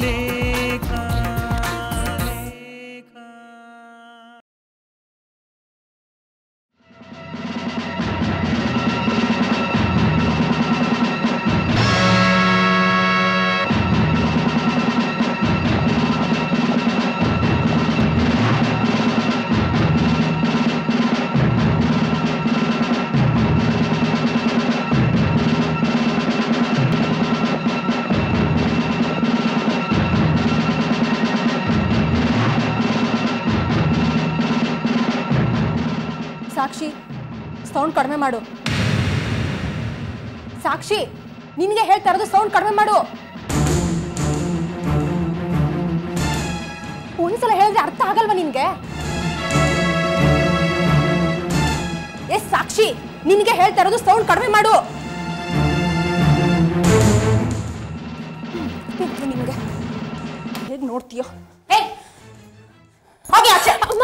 ಲೇಖ ಸಾಕ್ಷಿ sound ಕಡಿಮೆ ಮಾಡು. ಸಾಕ್ಷಿ ನಿನಗೆ ಹೇಳ್ತಾ ಇರೋದು ಸೌಂಡ್ ಕಡಿಮೆ ಮಾಡು. ಒಂದ್ಸಲ ಹೇಳಿದ್ರೆ ಅರ್ಥ ಆಗಲ್ವಾ ನಿನ್ಗೆ? ಎಸ್ ಸಾಕ್ಷಿ ನಿನಗೆ ಹೇಳ್ತಾ ಇರೋದು ಸೌಂಡ್ ಕಡಿಮೆ ಮಾಡು. ನಿನ್ಗೆ ಹೇಗೆ ನೋಡ್ತೀಯೋ? ಹಾಗೆ ಆಚೆ ಅಮ್ಮ.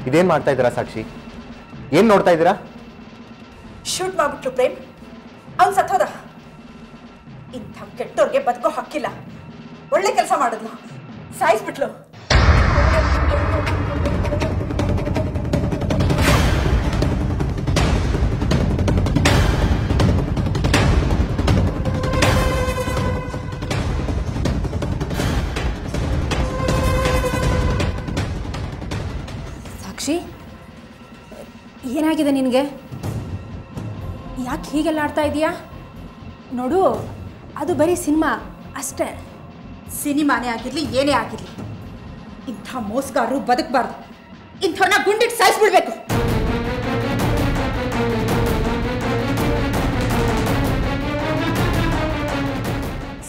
ಇದೇನ್ ಮಾಡ್ತಾ ಇದ್ದೀರಾ ಸಾಕ್ಷಿ? ಏನ್ ನೋಡ್ತಾ ಇದ್ದೀರಾ? ಶೂಟ್ ಮಾಡ್ಬಿಟ್ರು ಪ್ರೇಮ್. ಅವ್ನು ಸತ್ತೋದ. ಇಂಥ ಕೆಟ್ಟೋರ್ಗೆ ಬದುಕೋ ಹಕ್ಕಿಲ್ಲ. ಒಳ್ಳೆ ಕೆಲಸ ಮಾಡಿದ್ಲು, ಸಾಯಿಸ್ಬಿಟ್ಲು. ಸಾಕ್ಷಿ ಏನಾಗಿದೆ ನಿನಗೆ? ಯಾಕೆ ಹೀಗೆಲ್ಲ ಆಡ್ತಾ ಇದೀಯಾ? ನೋಡು, ಅದು ಬರೀ ಸಿನಿಮಾ ಅಷ್ಟೇ. ಸಿನಿಮಾನೇ ಆಗಿರ್ಲಿ ಏನೇ ಆಗಿರ್ಲಿ, ಇಂಥ ಮೋಸಗಾರರು ಬದುಕಬಾರ್ದು. ಇಂಥವ್ರನ್ನ ಗುಂಡಿಟ್ಟು ಸಾಯಿಸ್ಬಿಡ್ಬೇಕು.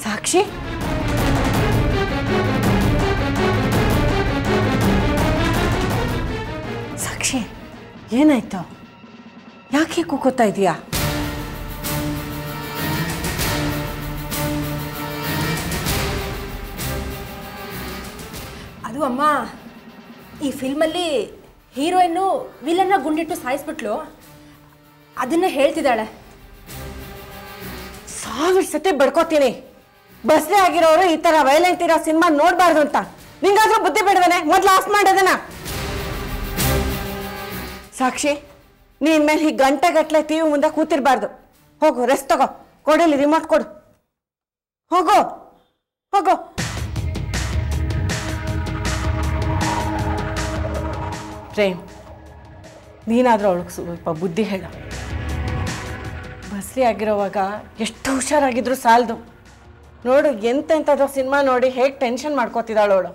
ಸಾಕ್ಷಿ ಸಾಕ್ಷಿ ಏನಾಯ್ತು? ಯಾಕೆ ಕೂಕೋತಾ ಇದೀಯಾ? ಅದು ಅಮ್ಮ, ಈ ಫಿಲ್ಮಲ್ಲಿ ಹೀರೋಯಿನ್ನು ವಿಲನ್ನ ಗುಂಡಿಟ್ಟು ಸಾಯಿಸ್ಬಿಟ್ಲು, ಅದನ್ನ ಹೇಳ್ತಿದ್ದಾಳೆ. 1000 ಸತಿ ಬಡ್ಕೋತೀನಿ, ಬಸ್ರೆ ಆಗಿರೋರು ಈ ತರ ವೈಲೆಂಟ್ ಇರೋ ಸಿನಿಮಾ ನೋಡ್ಬಾರ್ದು ಅಂತ. ನಿಂಗಾದ್ರೂ ಬುದ್ಧಿ ಬೇಡವೇನೆ? ಮೊದ್ಲು ಆಫ್ ಮಾಡೋದನ್ನ. ಸಾಕ್ಷಿ, ನೀನ್ ಮೇಲೆ ಈ ಗಂಟೆಗಟ್ಲೆ ಟಿವಿ ಮುಂದೆ ಕೂತಿರ್ಬಾರ್ದು. ಹೋಗು, ರೆಸ್ಟ್ ತಗೋ. ಕೊಡಲಿ ರಿಮೋಟ್ ಕೊಡು. ಹೋಗು ಹೋಗು. ಪ್ರೇಮ್, ನೀನಾದ್ರೂ ಅವಳಿಗೆ ಸ್ವಲ್ಪ ಬುದ್ಧಿ ಹೇಳ. ಬಸ್ರಿ ಆಗಿರೋವಾಗ ಎಷ್ಟು ಹುಷಾರಾಗಿದ್ರು ಸಾಲದು. ನೋಡು, ಎಂತೆಂಥದ್ದು ಸಿನಿಮಾ ನೋಡಿ ಹೇಗೆ ಟೆನ್ಷನ್ ಮಾಡ್ಕೋತಿದ್ದಾಳು ಅವಳು.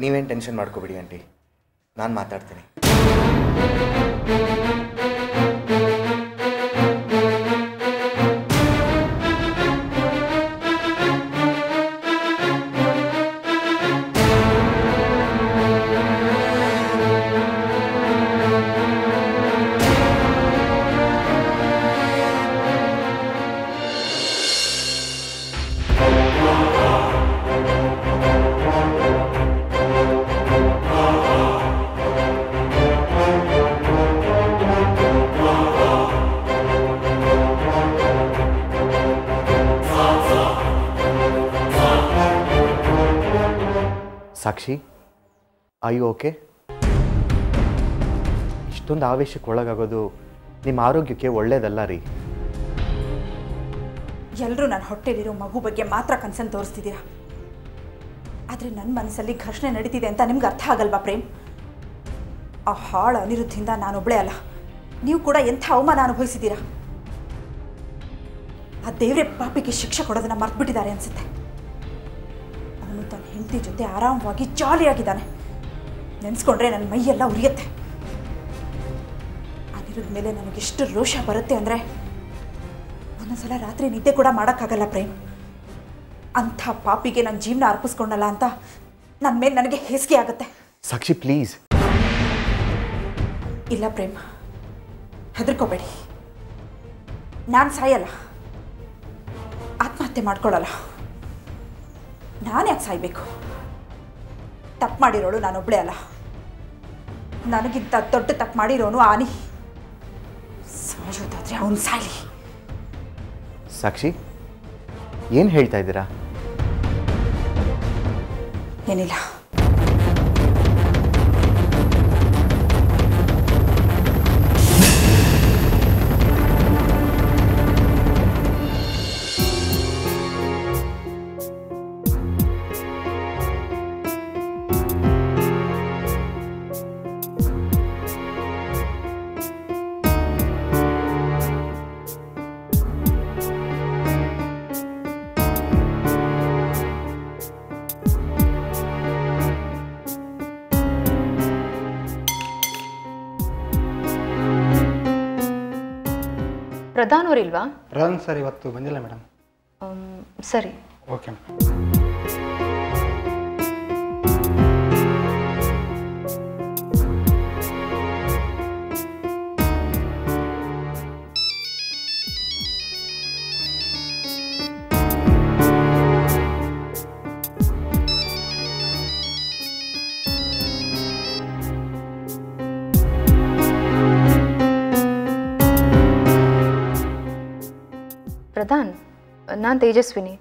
ನೀವೇನು ಟೆನ್ಷನ್ ಮಾಡ್ಕೋಬಿಡಿ ಆಂಟಿ, ನಾನು ಮಾತಾಡ್ತೀನಿ. ಸಾಕ್ಷಿ, ಆರ್ ಯು ಓಕೆ? ಇಷ್ಟೊಂದು ಆವೇಶಕ್ಕೆ ಒಳಗಾಗೋದು ನಿಮ್ಮ ಆರೋಗ್ಯಕ್ಕೆ ಒಳ್ಳೇದಲ್ಲ ರೀ. ಎಲ್ಲರೂ ನನ್ನ ಹೊಟ್ಟೆಲಿರೋ ಮಗು ಬಗ್ಗೆ ಮಾತ್ರ ಕನ್ಸರ್ನ್ ತೋರಿಸ್ತಿದ್ದೀರಾ, ಆದರೆ ನನ್ನ ಮನಸ್ಸಲ್ಲಿ ಘರ್ಷಣೆ ನಡೀತಿದೆ ಅಂತ ನಿಮ್ಗೆ ಅರ್ಥ ಆಗಲ್ವಾ ಪ್ರೇಮ್? ಆ ಹಾಳು ಅನಿರುದ್ಧಿಂದ ನಾನೊಬ್ಬಳೇ ಅಲ್ಲ, ನೀವು ಕೂಡ ಎಂಥ ಅವಮಾನ ಅನುಭವಿಸಿದ್ದೀರಾ. ಆ ದೇವ್ರೆ ಪಾಪಿಗೆ ಶಿಕ್ಷೆ ಕೊಡೋದನ್ನ ಮರ್ತ್ಬಿಟ್ಟಿದ್ದಾರೆ ಅನ್ಸುತ್ತೆ. ಅವನು ತನ್ನ ಹೆಂಡತಿ ಜೊತೆ ಆರಾಮವಾಗಿ ಜಾಲಿಯಾಗಿದ್ದಾನೆ. ನೆನೆಸ್ಕೊಂಡ್ರೆ ನನ್ನ ಮೈಯೆಲ್ಲ ಉರಿಯುತ್ತೆ. ಅನಿರುದ್ಧ ಮೇಲೆ ನನಗೆಷ್ಟು ರೋಷ ಬರುತ್ತೆ ಅಂದರೆ ಒಂದೊಂದ್ಸಲ ರಾತ್ರಿ ನಿದ್ದೆ ಕೂಡ ಮಾಡೋಕ್ಕಾಗಲ್ಲ ಪ್ರೇಮ್. ಅಂಥ ಪಾಪಿಗೆ ನನ್ನ ಜೀವನ ಅರ್ಪಿಸ್ಕೊಂಡಲ್ಲ ಅಂತ ನನ್ನ ಮೇಲೆ ನನಗೆ ಹೇಸಿಗೆ ಆಗುತ್ತೆ. ಸಾಕ್ಷಿ ಪ್ಲೀಸ್. ಇಲ್ಲ ಪ್ರೇಮ್, ಹೆದರ್ಕೋಬೇಡಿ. ನಾನು ಸಾಯಲ್ಲ, ಆತ್ಮಹತ್ಯೆ ಮಾಡ್ಕೊಳ್ಳಲ್ಲ. ನಾನು ಯಾಕೆ ಸಾಯ್ಬೇಕು? ತಪ್ಪು ಮಾಡಿರೋಳು ನಾನೊಬ್ಬಳೇ ಅಲ್ಲ, ನನಗಿಂತ ದೊಡ್ಡ ತಪ್ಪು ಮಾಡಿರೋನು ಆನಿ. ಸಾಯೋದಾದ್ರೆ ಅವನು ಸಾಯಲಿ. ಸಾಕ್ಷಿ, ಏನು ಹೇಳ್ತಾ ಇದ್ದೀರಾ? ಏನಿಲ್ಲ. ಪ್ರಧಾನ್ ಅವರಿಲ್ವಾ? ಪ್ರಧಾನ್ ಸರ್ ಇವತ್ತು ಬಂದಿಲ್ಲ ಮೇಡಮ್. ಸರಿ, ಓಕೆ ಮೇಡಮ್. ಪ್ರಧಾನ್, ನಾನು ತೇಜಸ್ವಿನಿ.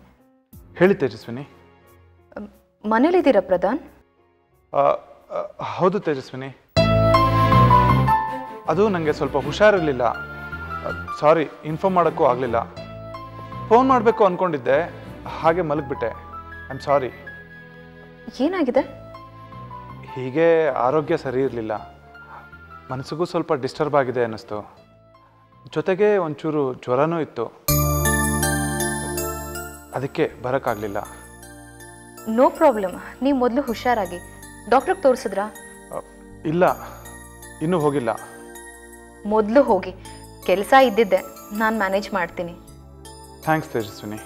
ಹೇಳಿ ತೇಜಸ್ವಿನಿ. ಮನೇಲಿದ್ದೀರಾ ಪ್ರಧಾನ್? ಹೌದು ತೇಜಸ್ವಿನಿ, ಅದು ನನಗೆ ಸ್ವಲ್ಪ ಹುಷಾರಿರಲಿಲ್ಲ. ಸಾರಿ, ಇನ್ಫಾರ್ಮ್ ಮಾಡೋಕ್ಕೂ ಆಗಲಿಲ್ಲ. ಫೋನ್ ಮಾಡಬೇಕು ಅಂದ್ಕೊಂಡಿದ್ದೆ, ಹಾಗೆ ಮಲಗಿಬಿಟ್ಟೆ. I am sorry. ಏನಾಗಿದೆ? ಹೀಗೆ ಆರೋಗ್ಯ ಸರಿ ಇರಲಿಲ್ಲ, ಮನಸ್ಸಿಗೂ ಸ್ವಲ್ಪ ಡಿಸ್ಟರ್ಬ್ ಆಗಿದೆ ಅನ್ನಿಸ್ತು. ಜೊತೆಗೆ ಒಂಚೂರು ಜ್ವರನೂ ಇತ್ತು, ಅದಕ್ಕೆ ಬರೋಕ್ಕಾಗಲಿಲ್ಲ. ನೋ ಪ್ರಾಬ್ಲಮ್, ನೀವು ಮೊದಲು ಹುಷಾರಾಗಿ. ಡಾಕ್ಟ್ರಿಗೆ ತೋರಿಸಿದ್ರಾ? ಇಲ್ಲ, ಇನ್ನೂ ಹೋಗಿಲ್ಲ. ಮೊದಲು ಹೋಗಿ, ಕೆಲಸ ಇದ್ದಿದ್ದೆ, ನಾನು ಮ್ಯಾನೇಜ್ ಮಾಡ್ತೀನಿ. ಥ್ಯಾಂಕ್ಸ್ ತೇಜಸ್ವಿನಿ.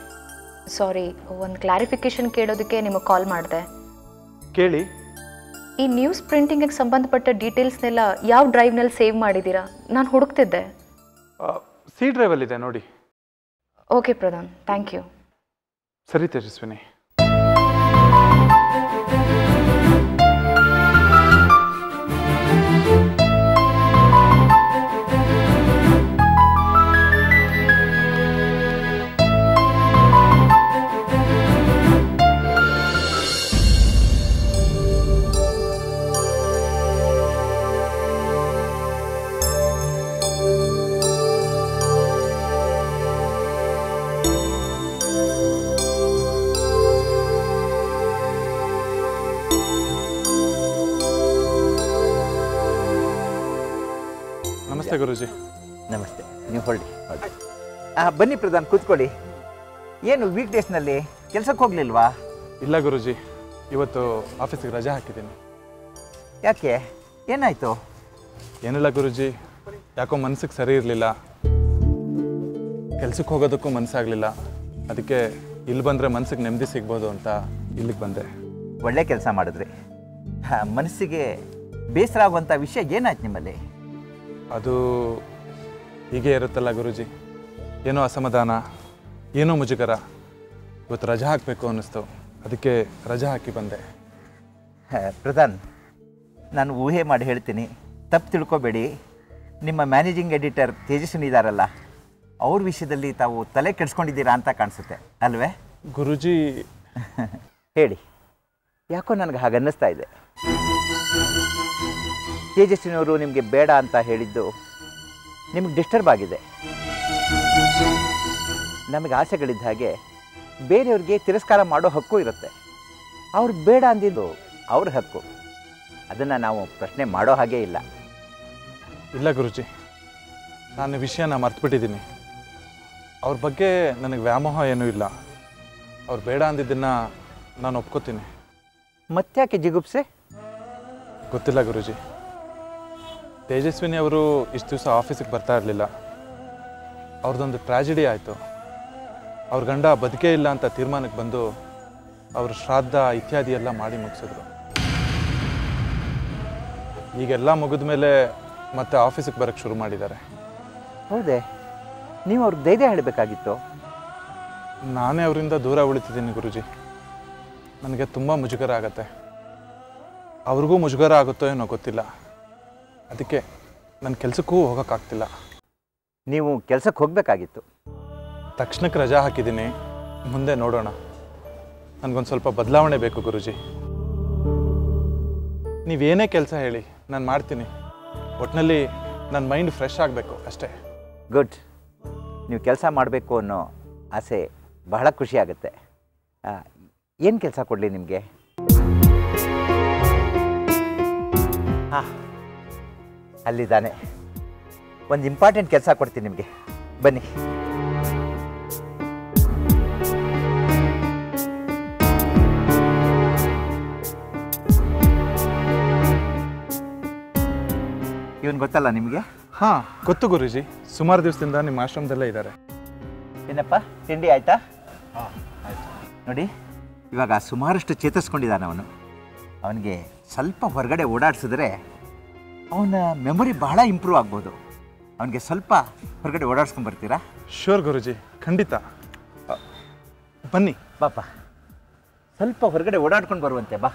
ಸಾರಿ, ಒಂದು ಕ್ಲಾರಿಫಿಕೇಷನ್ ಕೇಳೋದಕ್ಕೆ ನಿಮಗೆ ಕಾಲ್ ಮಾಡಿದೆ. ಕೇಳಿ. ಈ ನ್ಯೂಸ್ ಪ್ರಿಂಟಿಂಗಿಗೆ ಸಂಬಂಧಪಟ್ಟ ಡೀಟೇಲ್ಸ್ನೆಲ್ಲ ಯಾವ ಡ್ರೈವ್ನಲ್ಲಿ ಸೇವ್ ಮಾಡಿದ್ದೀರಾ? ನಾನು ಹುಡುಕ್ತಿದ್ದೆ. ಸಿ ಡ್ರೈವಲ್ಲಿದೆ ನೋಡಿ. Okay Pradhan, thank you. ಸರಿ ತೇಜಸ್ವಿನಿ. ನಮಸ್ತೆ ಗುರುಜಿ. ನಮಸ್ತೆ. ನೀವು ಹೊರಡಿ. ಬನ್ನಿ ಪ್ರಧಾನ್, ಕೂತ್ಕೊಳ್ಳಿ. ಏನು ವೀಕ್ ಡೇಸ್ನಲ್ಲಿ ಕೆಲಸಕ್ಕೆ ಹೋಗಲಿಲ್ವಾ? ಇಲ್ಲ ಗುರುಜಿ, ಇವತ್ತು ಆಫೀಸಿಗೆ ರಜೆ ಹಾಕಿದ್ದೀನಿ. ಯಾಕೆ, ಏನಾಯಿತು? ಏನಿಲ್ಲ ಗುರುಜಿ, ಯಾಕೋ ಮನಸ್ಸಿಗೆ ಸರಿ ಇರಲಿಲ್ಲ, ಕೆಲ್ಸಕ್ಕೆ ಹೋಗೋದಕ್ಕೂ ಮನಸ್ಸಾಗಲಿಲ್ಲ. ಅದಕ್ಕೆ ಇಲ್ಲಿ ಬಂದರೆ ಮನಸ್ಸಿಗೆ ನೆಮ್ಮದಿ ಸಿಗ್ಬೋದು ಅಂತ ಇಲ್ಲಿಗೆ ಬಂದೆ. ಒಳ್ಳೆ ಕೆಲಸ ಮಾಡಿದ್ರಿ. ಮನಸ್ಸಿಗೆ ಬೇಸರ ಆಗುವಂಥ ವಿಷಯ ಏನಾಯ್ತು ನಿಮ್ಮಲ್ಲಿ? ಅದು ಹೀಗೆ ಇರುತ್ತಲ್ಲ ಗುರುಜಿ, ಏನೋ ಅಸಮಾಧಾನ, ಏನೋ ಮುಜುಗರ. ಇವತ್ತು ರಜೆ ಹಾಕಬೇಕು ಅನ್ನಿಸ್ತು, ಅದಕ್ಕೆ ರಜೆ ಹಾಕಿ ಬಂದೆ. ಪ್ರಧಾನ್, ನಾನು ಊಹೆ ಮಾಡಿ ಹೇಳ್ತೀನಿ, ತಪ್ಪು ತಿಳ್ಕೊಬೇಡಿ. ನಿಮ್ಮ ಮ್ಯಾನೇಜಿಂಗ್ ಎಡಿಟರ್ ತೇಜಸ್ವಿನಿ ಇದ್ದಾರಲ್ಲ, ಅವ್ರ ವಿಷಯದಲ್ಲಿ ತಾವು ತಲೆ ಕೆಡಿಸ್ಕೊಂಡಿದ್ದೀರಾ ಅಂತ ಕಾಣಿಸುತ್ತೆ ಅಲ್ವೇ? ಗುರುಜಿ ಹೇಳಿ, ಯಾಕೋ ನನಗೆ ಹಾಗೆ ಅನ್ನಿಸ್ತಾ ಇದೆ. ತೇಜಸ್ವಿನಿಯವರು ನಿಮಗೆ ಬೇಡ ಅಂತ ಹೇಳಿದ್ದು ನಿಮಗೆ ಡಿಸ್ಟರ್ಬ್ ಆಗಿದೆ. ನಮಗೆ ಆಸೆಗಳಿದ್ದ ಹಾಗೆ ಬೇರೆಯವ್ರಿಗೆ ತಿರಸ್ಕಾರ ಮಾಡೋ ಹಕ್ಕು ಇರುತ್ತೆ. ಅವ್ರು ಬೇಡ ಅಂದಿದ್ದು ಅವ್ರ ಹಕ್ಕು, ಅದನ್ನು ನಾವು ಪ್ರಶ್ನೆ ಮಾಡೋ ಹಾಗೇ ಇಲ್ಲ. ಇಲ್ಲ ಗುರುಜಿ, ನಾನು ವಿಷಯನ ಮರ್ತ್ಬಿಟ್ಟಿದ್ದೀನಿ. ಅವ್ರ ಬಗ್ಗೆ ನನಗೆ ವ್ಯಾಮೋಹ ಏನೂ ಇಲ್ಲ. ಅವ್ರು ಬೇಡ ಅಂದಿದ್ದನ್ನು ನಾನು ಒಪ್ಕೋತೀನಿ. ಮತ್ತ್ಯಾಕೆ ಜಿಗುಪ್ಸೆ? ಗೊತ್ತಿಲ್ಲ ಗುರುಜಿ, ತೇಜಸ್ವಿನಿ ಅವರು ಇಷ್ಟು ದಿವಸ ಆಫೀಸಿಗೆ ಬರ್ತಾ ಇರಲಿಲ್ಲ. ಅವ್ರದ್ದೊಂದು ಟ್ರ್ಯಾಜಿಡಿ ಆಯಿತು. ಅವ್ರ ಗಂಡ ಬದುಕೇ ಇಲ್ಲ ಅಂತ ತೀರ್ಮಾನಕ್ಕೆ ಬಂದು ಅವ್ರ ಶ್ರಾದ್ದ ಇತ್ಯಾದಿ ಎಲ್ಲ ಮಾಡಿ ಮುಗಿಸಿದ್ರು. ಈಗೆಲ್ಲ ಮುಗಿದ ಮೇಲೆ ಮತ್ತೆ ಆಫೀಸಿಗೆ ಬರೋಕ್ಕೆ ಶುರು ಮಾಡಿದ್ದಾರೆ. ಹೌದೇ? ನೀವು ಅವ್ರಿಗೆ ಧೈರ್ಯ ಹೇಳಬೇಕಾಗಿತ್ತು. ನಾನೇ ಅವರಿಂದ ದೂರ ಉಳಿತಿದ್ದೀನಿ ಗುರುಜಿ. ನನಗೆ ತುಂಬ ಮುಜುಗರ ಆಗತ್ತೆ. ಅವ್ರಿಗೂ ಮುಜುಗರ ಆಗುತ್ತೋ ಏನೋ ಗೊತ್ತಿಲ್ಲ. ಅದಕ್ಕೆ ನನ್ನ ಕೆಲಸಕ್ಕೂ ಹೋಗೋಕ್ಕಾಗ್ತಿಲ್ಲ. ನೀವು ಕೆಲಸಕ್ಕೆ ಹೋಗಬೇಕಾಗಿತ್ತು. ತಕ್ಷಣಕ್ಕೆ ರಜಾ ಹಾಕಿದ್ದೀನಿ. ಮುಂದೆ ನೋಡೋಣ. ನನಗೊಂದು ಸ್ವಲ್ಪ ಬದಲಾವಣೆ ಬೇಕು ಗುರುಜಿ. ನೀವೇನೇ ಕೆಲಸ ಹೇಳಿ ನಾನು ಮಾಡ್ತೀನಿ. ಒಟ್ಟಿನಲ್ಲಿ ನನ್ನ ಮೈಂಡ್ ಫ್ರೆಶ್ ಆಗಬೇಕು ಅಷ್ಟೇ. ಗುಡ್. ನೀವು ಕೆಲಸ ಮಾಡಬೇಕು ಅನ್ನೋ ಆಸೆ ಬಹಳ ಖುಷಿ ಆಗುತ್ತೆ. ಏನು ಕೆಲಸ ಕೊಡಲಿ ನಿಮಗೆ? ಹಾಂ, ಅಲ್ಲಿದ್ದಾನೆ. ಒಂದು ಇಂಪಾರ್ಟೆಂಟ್ ಕೆಲಸ ಕೊಡ್ತೀನಿ ನಿಮಗೆ. ಬನ್ನಿ. ಇವನು ಗೊತ್ತಲ್ಲ ನಿಮಗೆ? ಹಾಂ, ಗೊತ್ತು ಗುರುಜಿ. ಸುಮಾರು ದಿವಸದಿಂದ ನಿಮ್ಮ ಆಶ್ರಮದಲ್ಲೇ ಇದ್ದಾರೆ. ಏನಪ್ಪ, ತಿಂಡಿ ಆಯಿತಾ? ನೋಡಿ, ಇವಾಗ ಸುಮಾರಷ್ಟು ಚೇತರಿಸ್ಕೊಂಡಿದ್ದಾನೆ ಅವನು. ಅವನಿಗೆ ಸ್ವಲ್ಪ ಹೊರಗಡೆ ಓಡಾಡಿಸಿದ್ರೆ ಅವನ ಮೆಮೊರಿ ಬಹಳ ಇಂಪ್ರೂವ್ ಆಗ್ಬೋದು. ಅವನಿಗೆ ಸ್ವಲ್ಪ ಹೊರಗಡೆ ಓಡಾಡ್ಸ್ಕೊಂಡ್ಬರ್ತೀರಾ? ಶ್ಯೂರ್ ಗುರುಜಿ, ಖಂಡಿತ. ಬನ್ನಿ. ಬಾಪ, ಸ್ವಲ್ಪ ಹೊರಗಡೆ ಓಡಾಡ್ಕೊಂಡು ಬರುವಂತೆ ಬಾ.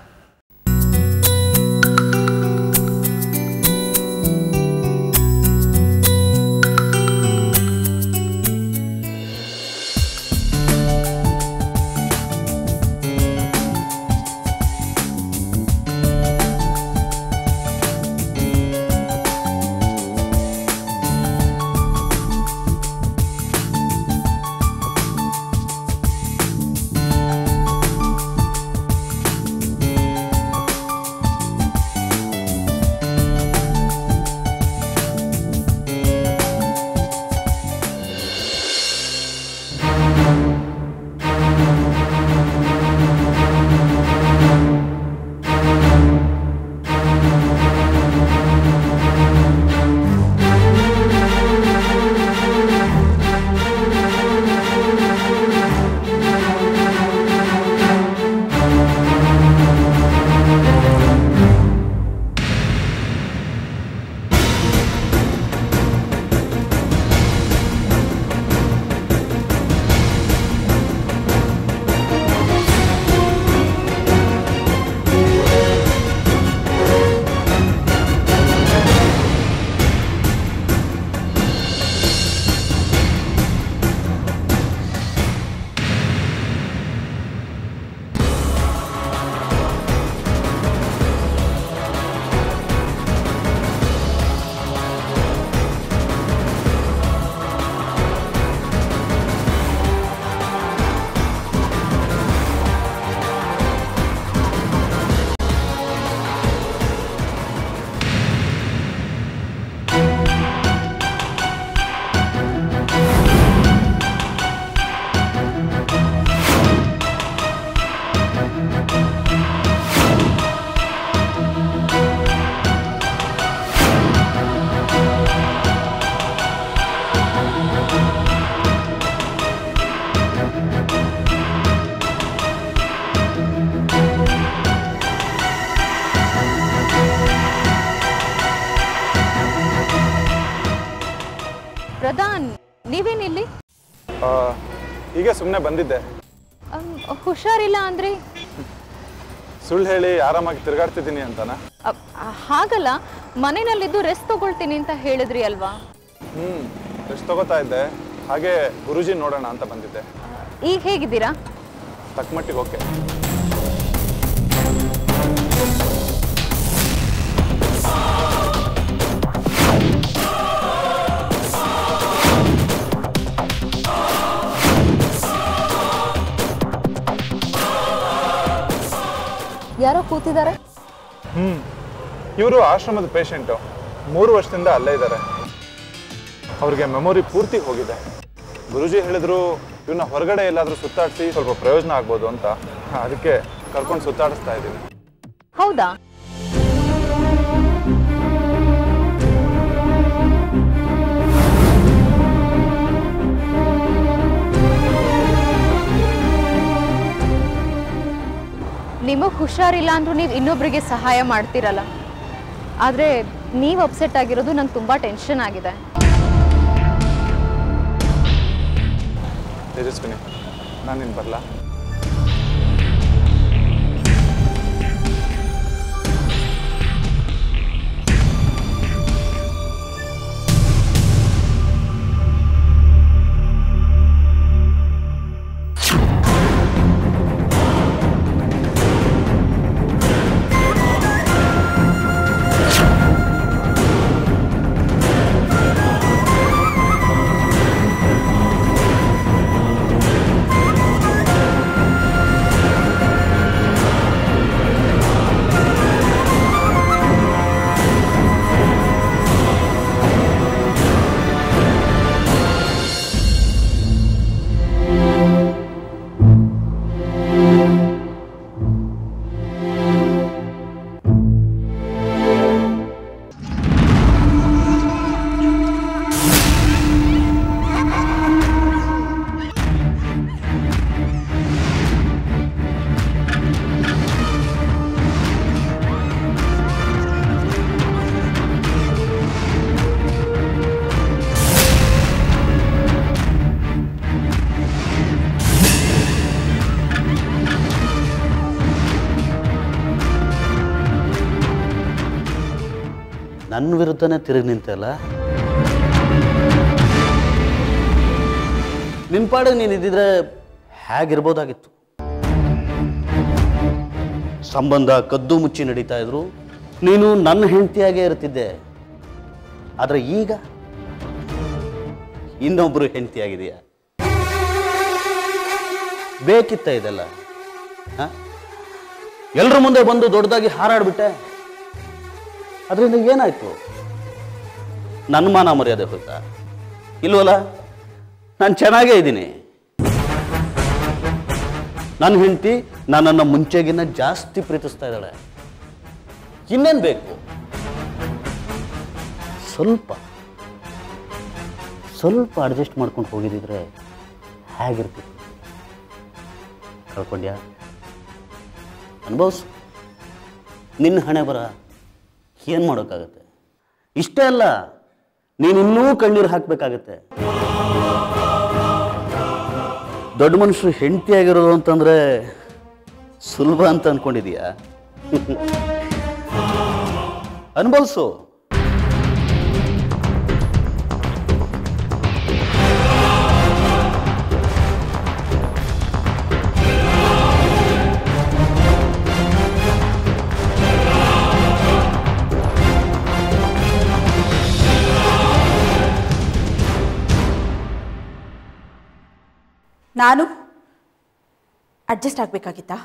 ಪ್ರಧಾನ್, ನೀವೇನಿಲ್ಲಿ? ಹೀಗೆ ಸುಮ್ಮನೆ ಬಂದಿದ್ದೆ. ಹುಷಾರಿಲ್ಲ ಅಂದ್ರೆ? ಸುಳ್ಳು ಹೇಳಿ ಆರಾಮಾಗಿ ತಿರುಗಾಡ್ತಿದ್ದೀನಿ ಅಂತನಾ? ಹಾಗಲ್ಲ, ಮನೆಯಲ್ಲಿದ್ದು ರೆಸ್ಟ್ ತಗೊಳ್ತೀನಿ ಅಂತ ಹೇಳಿದ್ರಿ ಅಲ್ವಾ? ರೆಸ್ಟ್ ತಗೋತಾ ಇದ್ದೆ. ಹಾಗೆ ಗುರುಜಿ ನೋಡೋಣ ಅಂತ ಬಂದಿದ್ದೆ. ಈಗ ಹೇಗಿದ್ದೀರಾ? ತಕ್ಕ ಮಟ್ಟಿಗೆ ಓಕೆ. ಯಾರೋ ಕೂತಿದ್ದಾರೆ. ಇವರು ಆಶ್ರಮದ ಪೇಷಂಟು. 3 ವರ್ಷದಿಂದ ಅಲ್ಲೇ ಇದ್ದಾರೆ. ಅವ್ರಿಗೆ ಮೆಮೊರಿ ಪೂರ್ತಿ ಹೋಗಿದೆ. ಗುರುಜಿ ಹೇಳಿದ್ರು ಇವನ್ನ ಹೊರಗಡೆ ಎಲ್ಲಾದರೂ ಸುತ್ತಾಡಿಸಿ ಸ್ವಲ್ಪ ಪ್ರಯೋಜನ ಆಗ್ಬೋದು ಅಂತ. ಅದಕ್ಕೆ ಕರ್ಕೊಂಡು ಸುತ್ತಾಡಿಸ್ತಾ ಇದ್ದೀನಿ. ಹೌದಾ? ನಿಮಗೆ ಹುಷಾರಿಲ್ಲ ಅಂದ್ರೂ ನೀವು ಇನ್ನೊಬ್ಬರಿಗೆ ಸಹಾಯ ಮಾಡ್ತೀರಲ್ಲ, ಆದರೆ ನೀವು ಅಪ್ಸೆಟ್ ಆಗಿರೋದು ನಂಗೆ ತುಂಬ ಟೆನ್ಷನ್ ಆಗಿದೆ. ತೇಜಸ್ವಿನಿ, ನಾನು ನಿನ್ನ ಬರಲಾ? ನನ್ನ ವಿರುದ್ಧನೇ ತಿರುಗಿ ನಿಂತಲ್ಲ. ನಿನ್ನ ಪಾಡಿಗೆ ನೀನು ಇದ್ದಿದ್ರೆ ಹೇಗಿರ್ಬೋದಾಗಿತ್ತು. ಸಂಬಂಧ ಕದ್ದು ಮುಚ್ಚಿ ನಡೀತಾ ಇದ್ರು, ನೀನು ನನ್ನ ಹೆಂಡತಿಯಾಗೇ ಇರ್ತಿದ್ದೆ. ಆದರೆ ಈಗ ಇನ್ನೊಬ್ಬರು ಹೆಂಡತಿಯಾಗಿದೆಯಾ? ಬೇಕಿತ್ತ ಇದೆಲ್ಲ? ಎಲ್ಲರ ಮುಂದೆ ಬಂದು ದೊಡ್ಡದಾಗಿ ಹಾರಾಡ್ಬಿಟ್ಟೆ. ಅದರಿಂದ ಏನಾಯ್ತು? ನನ್ನ ಮಾನ ಮರ್ಯಾದೆ ಹೋಯ್ತಾ? ಇಲ್ವಲ್ಲ, ನಾನು ಚೆನ್ನಾಗೇ ಇದ್ದೀನಿ. ನನ್ನ ಹೆಂಡತಿ ನನ್ನನ್ನು ಮುಂಚೆಗಿನ್ನ ಜಾಸ್ತಿ ಪ್ರೀತಿಸ್ತಾ ಇದ್ದಾಳೆ. ಇನ್ನೇನು ಬೇಕು? ಸ್ವಲ್ಪ ಅಡ್ಜಸ್ಟ್ ಮಾಡ್ಕೊಂಡು ಹೋಗಿದ್ದಿದ್ರೆ ಹೇಗಿರ್ತಿತ್ತು? ಕಳ್ಕೊಂಡ್ಯಾ? ಅನುಭವಿಸು. ನಿನ್ನ ಹಣೆ ಬರ ಏನು ಮಾಡೋಕ್ಕಾಗತ್ತೆ? ಇಷ್ಟೇ ಅಲ್ಲ, ನೀನಿನ್ನೂ ಕಣ್ಣೀರು ಹಾಕಬೇಕಾಗತ್ತೆ. ದೊಡ್ಡ ಮನುಷ್ಯರು ಹೆಂಡತಿಯಾಗಿರೋದು ಅಂತಂದ್ರೆ ಸುಲಭ ಅಂತ ಅನ್ಕೊಂಡಿದೀಯಾ? ಅನುಭವಿಸು. ನಾನು ಅಡ್ಜಸ್ಟ್ ಆಗಬೇಕಾಗಿತ್ತಾ?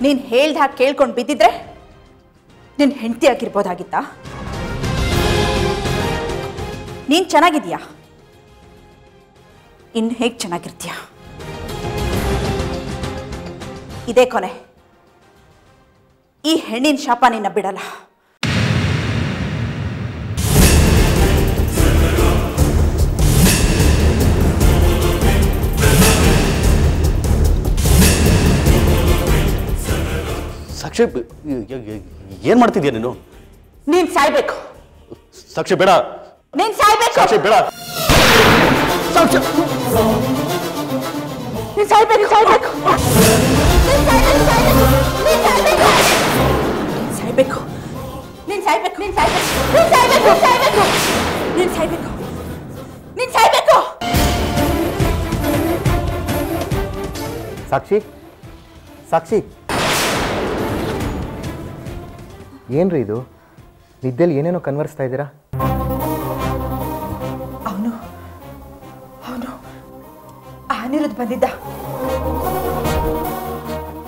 ನೀನು ಹೇಳ್ದ ಹಾಗೆ ಕೇಳ್ಕೊಂಡು ಬಿದ್ದಿದ್ರೆ ನಿನ್ನ ಹೆಂಡತಿ ಆಗಿರ್ಬೋದಾಗಿತ್ತಾ? ನೀನು ಚೆನ್ನಾಗಿದೀಯಾ? ಇನ್ನು ಹೇಗೆ ಚೆನ್ನಾಗಿರ್ತೀಯ? ಇದೇ ಕೊನೆ. ಈ ಹೆಣ್ಣಿನ ಶಾಪ ನಿನ್ನ ಬಿಡಲ್ಲ. ಸಾಕ್ಷಿ, ಏನ್ ಮಾಡ್ತಿದ್ಯಾ ನೀನು? ನೀನ್ ಸಾಯ್ಬೇಕು. ಸಾಕ್ಷಿ ಬೇಡ. ನೀನ್ ಸಾಯ್ಬೇಕು. ಸಾಕ್ಷಿ ಬೇಡ. ಸಾಕ್ಷಿ ನೀನ್ ಸಾಯ್ಬೇಕು. ಸಾಯ್ಬೇಕು. ನೀನ್ ಸಾಯ್ಬೇಕು. ನೀನ್ ಸಾಯ್ಬೇಕು. ನೀನ್ ಸಾಯ್ಬೇಕು. ನೀನ್ ಸಾಯ್ಬೇಕು. ನೀನ್ ಸಾಯ್ಬೇಕು. ಸಾಕ್ಷಿ, ಸಾಕ್ಷಿ, ಏನ್ರಿ ಇದು? ನಿದ್ದೆಲ್ಲಿ ಏನೇನೋ ಕನ್ವರ್ಸ್ತಾ ಇದ್ದೀರಾ? ಅವನು ಅನಿರುದ್ಧ್ ಬಂದಿದ್ದ.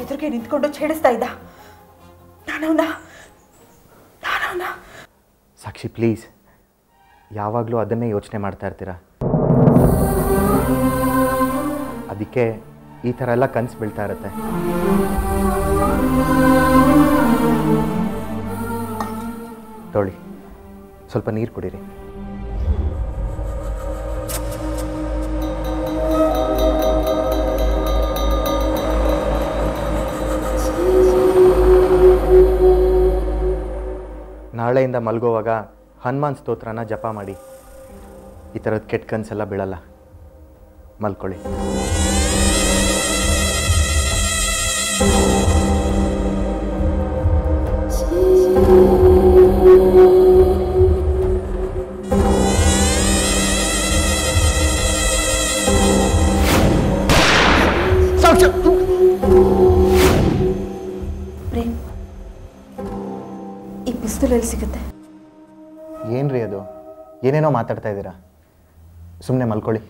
ಎದುರಿಗೆ ನಿಂತ್ಕೊಂಡು ಛೇಡಿಸ್ತಾ ಇದ್ದ. ನಾನವನ ಸಾಕ್ಷಿ, ಪ್ಲೀಸ್, ಯಾವಾಗಲೂ ಅದನ್ನೇ ಯೋಚನೆ ಮಾಡ್ತಾ ಇರ್ತೀರಾ. ಅದಕ್ಕೆ ಈ ಥರ ಎಲ್ಲ ಕನಸು ಬೀಳ್ತಾ ಇರುತ್ತೆ. ತೊಳಿ, ಸ್ವಲ್ಪ ನೀರು ಕುಡೀರಿ. ನಾಳೆಯಿಂದ ಮಲಗೋವಾಗ ಹನುಮಾನ್ ಸ್ತೋತ್ರನ ಜಪ ಮಾಡಿ. ಈ ಥರದ ಕೆಟ್ಟ ಕನಸೆಲ್ಲ ಬೀಳಲ್ಲ. ಮಲ್ಕೊಳ್ಳಿ. ಪ್ರೇಮ್, ಈ ಪಿಸ್ತೂಲ್ ಎಲ್ಲಿ ಸಿಗುತ್ತೆ? ಏನ್ರಿ ಅದು? ಏನೇನೋ ಮಾತಾಡ್ತಾ ಇದ್ದೀರಾ. ಸುಮ್ಮನೆ ಮಲ್ಕೊಳ್ಳಿ.